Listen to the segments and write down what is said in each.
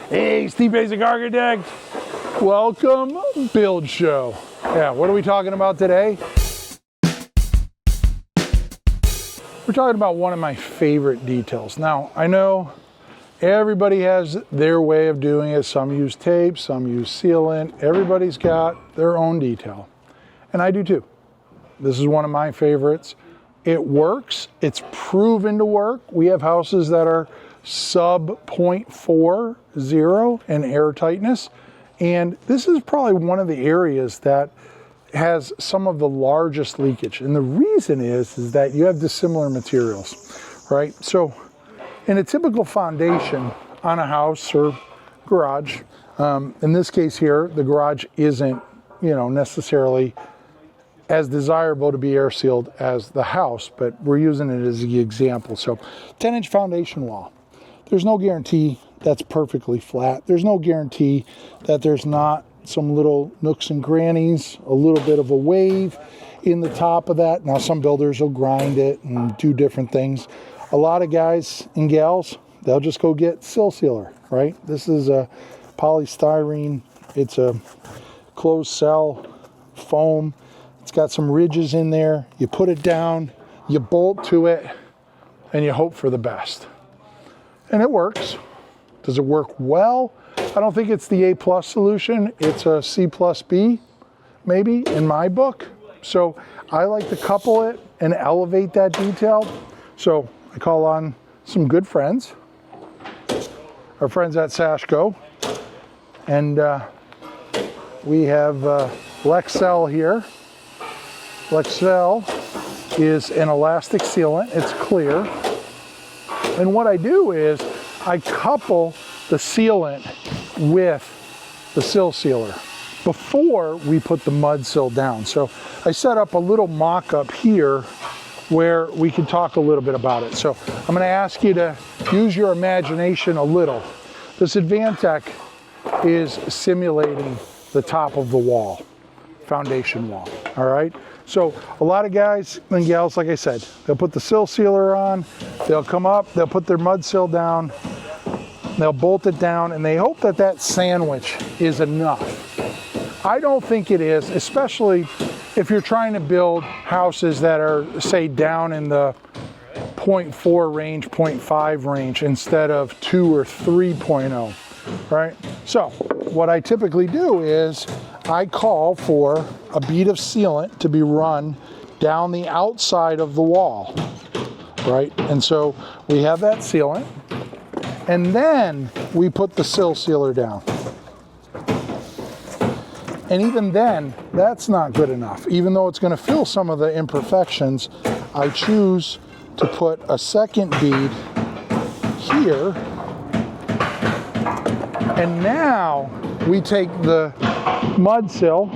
Hey, Steve Basic Architect. Welcome, Build Show. Yeah, what are we talking about today? We're talking about one of my favorite details. Now, I know everybody has their way of doing it. Some use tape, some use sealant. Everybody's got their own detail. And I do too. This is one of my favorites. It works. It's proven to work. We have houses that are sub 0.40 in air tightness. And this is probably one of the areas that has some of the largest leakage. And the reason is that you have dissimilar materials, right? So in a typical foundation on a house or garage, in this case here, the garage isn't, necessarily as desirable to be air sealed as the house, but we're using it as the example. So 10-inch foundation wall. There's no guarantee that's perfectly flat. There's no guarantee that there's not some little nooks and crannies, a little bit of a wave in the top of that. Now some builders will grind it and do different things. A lot of guys and gals, they'll just go get sill sealer, right? This is a polystyrene. It's a closed cell foam. It's got some ridges in there. You put it down, you bolt to it, and you hope for the best. And it works. Does it work well? I don't think it's the A+ solution. It's a C+B, maybe, in my book. So I like to couple it and elevate that detail. So I call on some good friends, our friends at Sashco. And we have Lexel here. Lexel is an elastic sealant. It's clear. And what I do is I couple the sealant with the sill sealer before we put the mud sill down. So I set up a little mock-up here where we can talk a little bit about it. So I'm going to ask you to use your imagination a little. This Advantech is simulating the top of the wall, foundation wall, all right? So a lot of guys and gals, like I said, they'll put the sill sealer on, they'll come up, they'll put their mud sill down, they'll bolt it down, and they hope that that sandwich is enough. I don't think it is, especially if you're trying to build houses that are, say, down in the 0.4 range, 0.5 range, instead of 2 or 3.0, right? So what I typically do is I call for a bead of sealant to be run down the outside of the wall, right? And so we have that sealant, and then we put the sill sealer down. And even then, that's not good enough. Even though it's going to fill some of the imperfections, I choose to put a second bead here. And now we take the mud sill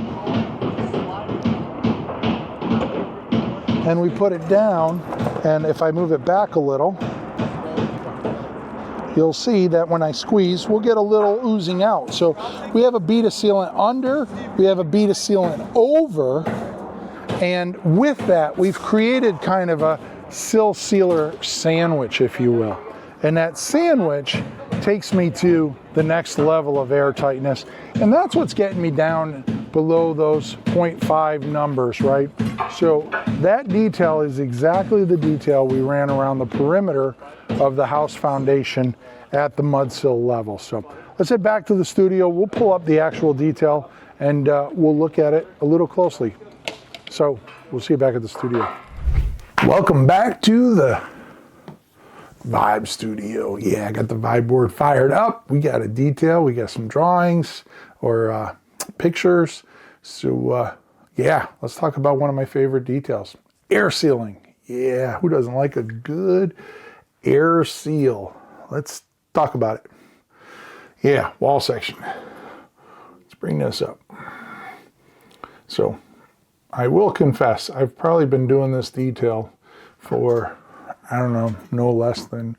and we put it down, and if I move it back a little, you'll see that when I squeeze, we'll get a little oozing out. So we have a bead of sealant under, we have a bead of sealant over, and with that, we've created kind of a sill sealer sandwich, if you will. And that sandwich takes me to the next level of air tightness, and that's what's getting me down below those 0.5 numbers, right? So that detail is exactly the detail we ran around the perimeter of the house foundation at the mud sill level. So let's head back to the studio. We'll pull up the actual detail and we'll look at it a little closely. So we'll see you back at the studio. Welcome back to the Vibe Studio. Yeah, I got the Vibe board fired up. We got a detail, we got some drawings or pictures. So yeah, let's talk about one of my favorite details. Air sealing. Yeah, who doesn't like a good air seal? Let's talk about it. Yeah, wall section. Let's bring this up. So I will confess, I've probably been doing this detail for, I don't know, no less than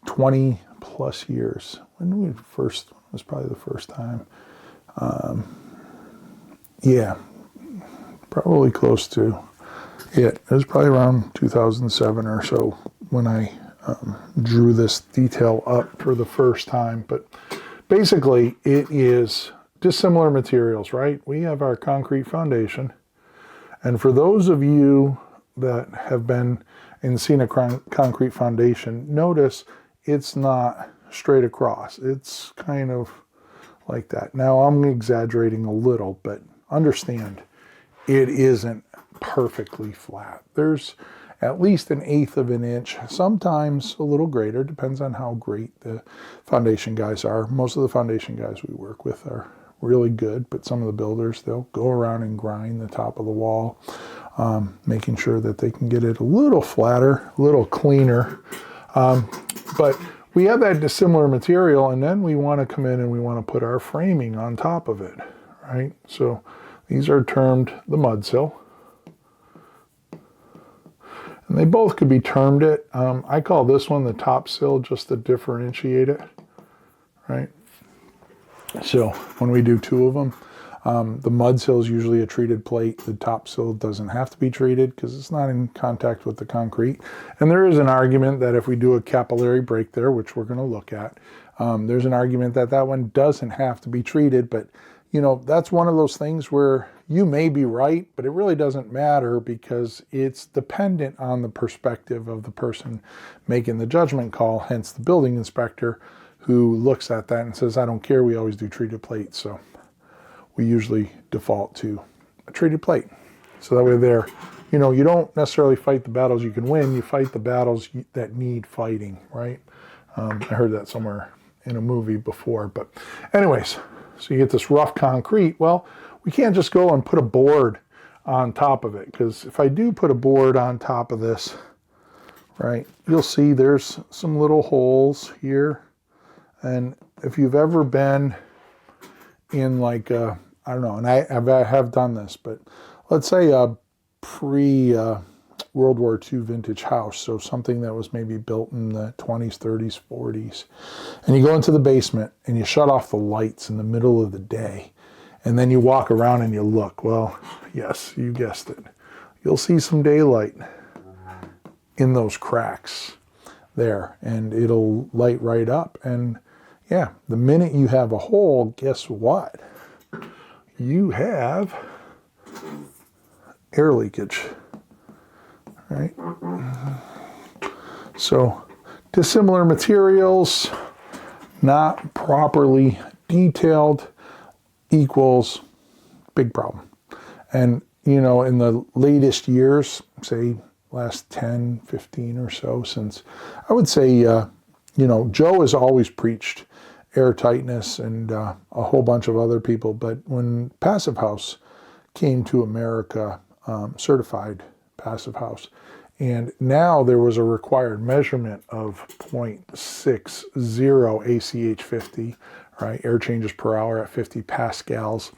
20 plus years. When we first, was probably the first time. Yeah, probably close to it. It was probably around 2007 or so when I drew this detail up for the first time. But basically it is dissimilar materials, right? We have our concrete foundation. And for those of you that have been and seen a concrete foundation, notice it's not straight across. It's kind of like that. Now I'm exaggerating a little, but understand it isn't perfectly flat. There's at least 1/8 of an inch, sometimes a little greater, depends on how great the foundation guys are. Most of the foundation guys we work with are really good, but some of the builders, they'll go around and grind the top of the wall, making sure that they can get it a little flatter, a little cleaner. But we have that dissimilar material, and then we want to come in and we want to put our framing on top of it, right? So these are termed the mud sill. And they both could be termed it. I call this one the top sill just to differentiate it, right? So when we do two of them, the mud sill is usually a treated plate. The top sill doesn't have to be treated because it's not in contact with the concrete. And there is an argument that if we do a capillary break there, which we're going to look at, there's an argument that that one doesn't have to be treated. But, you know, that's one of those things where you may be right, but it really doesn't matter because it's dependent on the perspective of the person making the judgment call, hence the building inspector, who looks at that and says, I don't care, we always do treated plates. So we usually default to a treated plate. So that way there, you know, you don't necessarily fight the battles you can win, you fight the battles that need fighting, right? I heard that somewhere in a movie before, but anyways, so you get this rough concrete. Well, we can't just go and put a board on top of it, because if I do put a board on top of this, right, you'll see there's some little holes here. And if you've ever been in like a, I don't know, and I have done this, but let's say a pre-World War II vintage house, so something that was maybe built in the 20s, 30s, 40s, and you go into the basement and you shut off the lights in the middle of the day, and then you walk around and you look, well, yes, you guessed it. You'll see some daylight in those cracks there, and it'll light right up. And yeah, the minute you have a hole, guess what? You have air leakage, right? So dissimilar materials, not properly detailed, equals big problem. And, you know, in the latest years, say last 10, 15 or so, since I would say, you know, Joe has always preached air tightness and a whole bunch of other people. But when Passive House came to America, certified Passive House, and now there was a required measurement of 0.60 ACH50, right, air changes per hour at 50 pascals,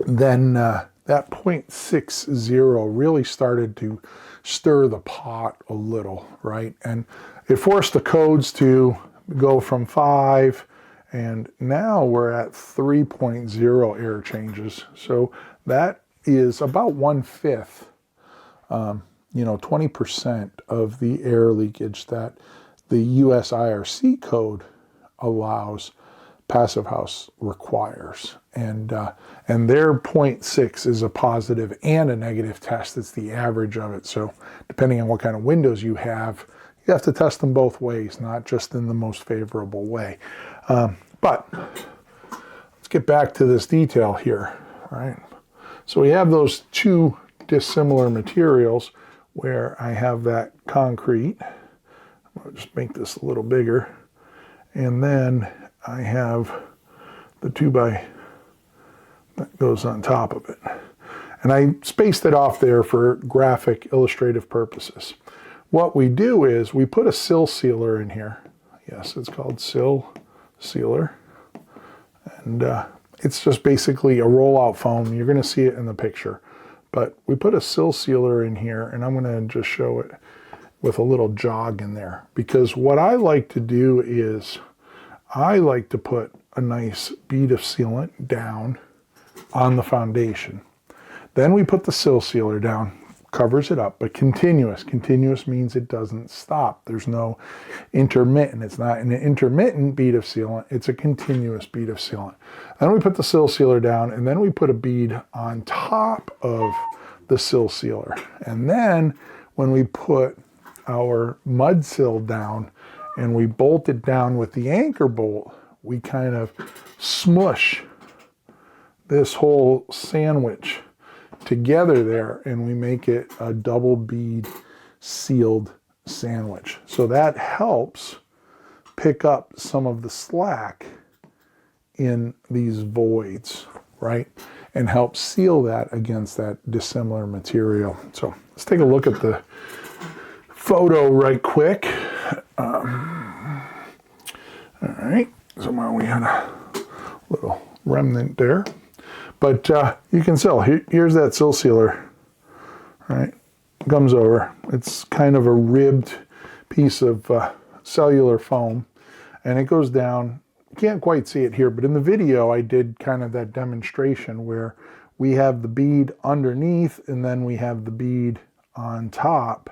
then that 0.60 really started to stir the pot a little, right? And it forced the codes to go from 5, and now we're at 3.0 air changes. So that is about 1/5, you know, 20% of the air leakage that the US IRC code allows, Passive House requires. And their 0.6 is a positive and a negative test. It's the average of it. So depending on what kind of windows you have to test them both ways, not just in the most favorable way. But let's get back to this detail here, right? So we have those two dissimilar materials where I have that concrete. I'll just make this a little bigger. And then I have the 2x that goes on top of it. And I spaced it off there for graphic illustrative purposes. What we do is we put a sill sealer in here. Yes, it's called sill sealer. And it's just basically a rollout foam. You're going to see it in the picture. But we put a sill sealer in here, and I'm going to just show it with a little jog in there. Because what I like to do is I like to put a nice bead of sealant down on the foundation. Then we put the sill sealer down, covers it up, but continuous. Continuous means it doesn't stop. There's no intermittent. It's not an intermittent bead of sealant. It's a continuous bead of sealant. Then we put the sill sealer down, and then we put a bead on top of the sill sealer. And then when we put our mud sill down and we bolt it down with the anchor bolt, we kind of smush this whole sandwich together there, and we make it a double bead sealed sandwich. So that helps pick up some of the slack in these voids, right? And help seal that against that dissimilar material. So let's take a look at the photo right quick. All right, somehow we had a little remnant there. But you can sill. Here's that sill sealer, right? Comes over. It's kind of a ribbed piece of cellular foam, and it goes down. You can't quite see it here, but in the video I did kind of that demonstration where we have the bead underneath, and then we have the bead on top,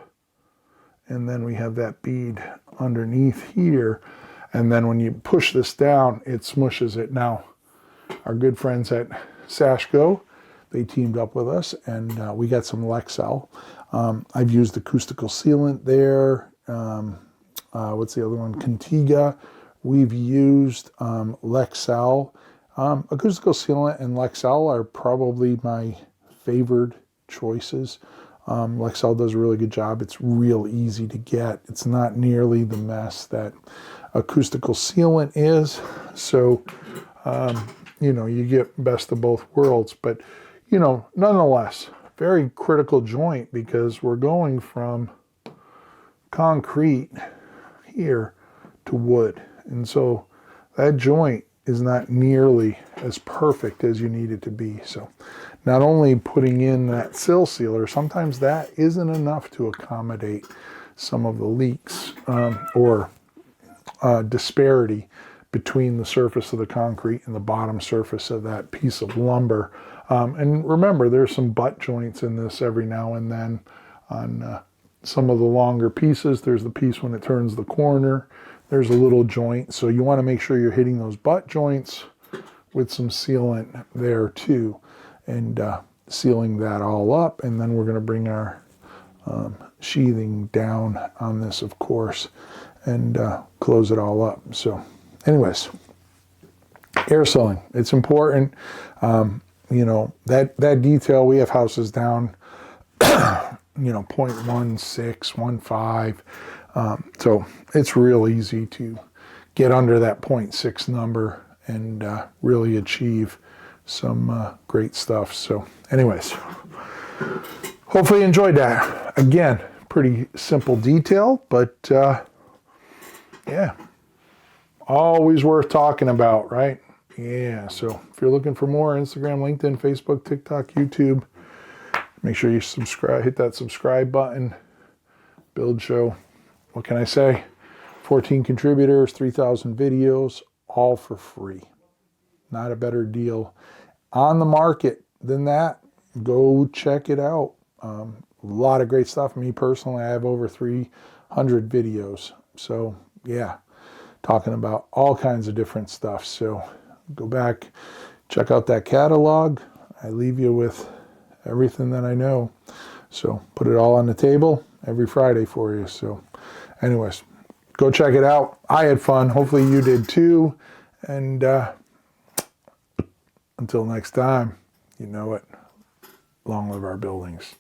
and then we have that bead underneath here, and then when you push this down, it smushes it. Now, our good friends at Sashco, they teamed up with us, and we got some Lexel. I've used acoustical sealant there. What's the other one? Contiga. We've used Lexel. Acoustical sealant and Lexel are probably my favored choices. Lexel does a really good job. It's real easy to get. It's not nearly the mess that acoustical sealant is. So, you know, you get best of both worlds. But, you know, nonetheless, very critical joint, because we're going from concrete here to wood. And so that joint is not nearly as perfect as you need it to be. So not only putting in that sill sealer, sometimes that isn't enough to accommodate some of the leaks or disparity between the surface of the concrete and the bottom surface of that piece of lumber. And remember, there's some butt joints in this every now and then on some of the longer pieces. There's the piece when it turns the corner. There's a little joint. So you want to make sure you're hitting those butt joints with some sealant there too, and sealing that all up. And then we're going to bring our sheathing down on this, of course, and close it all up. So anyways, air sealing, it's important. You know, that detail, we have houses down, you know, 0.16, 1.5. So it's real easy to get under that 0.6 number and really achieve some great stuff. So anyways, hopefully you enjoyed that. Again, pretty simple detail, but yeah, always worth talking about, right? Yeah, so if you're looking for more, Instagram, LinkedIn, Facebook, TikTok, YouTube, make sure you subscribe, hit that subscribe button. Build show, what can I say? 14 contributors, 3,000 videos, all for free. Not a better deal on the market than that. Go check it out. A lot of great stuff. Me personally, I have over 300 videos. So yeah, talking about all kinds of different stuff. So go back, check out that catalog. I leave you with everything that I know. So put it all on the table every Friday for you. So anyways, go check it out. I had fun. Hopefully you did too. And until next time, you know it. Long live our buildings.